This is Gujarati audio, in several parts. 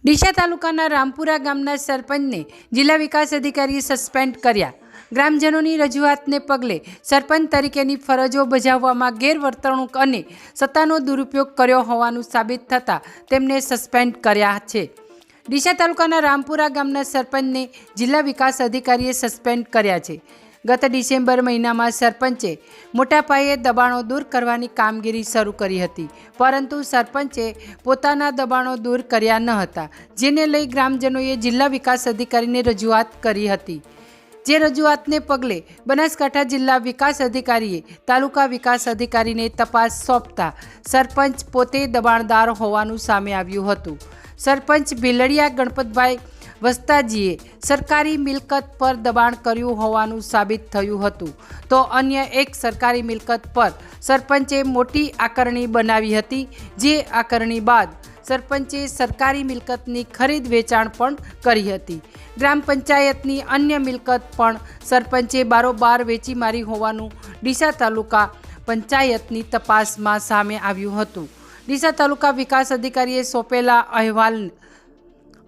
ડીસા તાલુકાના રામપુરા ગામના સરપંચને જિલ્લા વિકાસ અધિકારીએ સસ્પેન્ડ કર્યા। ગ્રામજનોની રજૂઆતને પગલે સરપંચ તરીકેની ફરજો બજાવવામાં ગેરવર્તણૂક અને સત્તાનો દુરુપયોગ કર્યો હોવાનું સાબિત થતાં તેમને સસ્પેન્ડ કર્યા છે। ડીસા તાલુકાના રામપુરા ગામના સરપંચને જિલ્લા વિકાસ અધિકારીએ સસ્પેન્ડ કર્યા છે। ગત ડિસેમ્બર મહિનામાં સરપંચે મોટા પાયે દબાણો દૂર કરવાની કામગીરી શરૂ કરી હતી, પરંતુ સરપંચે પોતાના દબાણો દૂર કર્યા ન હતા, જેને લઈ ગ્રામજનોએ જિલ્લા વિકાસ અધિકારીને રજૂઆત કરી હતી। જે રજૂઆતને પગલે બનાસકાંઠા જિલ્લા વિકાસ અધિકારીએ તાલુકા વિકાસ અધિકારીને તપાસ સોંપતા સરપંચ પોતે દબાણદાર હોવાનું સામે આવ્યું હતું। સરપંચ ભીલડિયા ગણપતભાઈ વસ્તાજીએ સરકારી મિલકત પર દબાણ કર્યું હોવાનું સાબિત થયું હતું, તો અન્ય એક સરકારી મિલકત પર સરપંચે મોટી આકરણી બનાવી હતી। જે આકરણી બાદ સરપંચે સરકારી મિલકતની ખરીદ વેચાણ પણ કરી હતી। ગ્રામ પંચાયતની અન્ય મિલકત પણ સરપંચે બારોબાર વેચી મારી હોવાનું ડીસા તાલુકા પંચાયતની તપાસમાં સામે આવ્યું હતું। ડીસા તાલુકા વિકાસ અધિકારીએ સોંપેલા અહેવાલ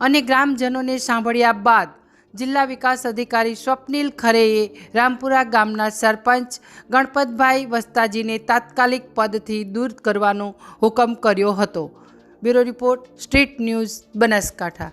અને ગ્રામજનોને સાંભળ્યા બાદ જિલ્લા વિકાસ અધિકારી સ્વપ્નિલ ખરેએ રામપુરા ગામના સરપંચ ગણપતભાઈ વસ્તાજીને તાત્કાલિક પદથી દૂર કરવાનો હુકમ કર્યો હતો। Bureau report, street news, Banaskantha.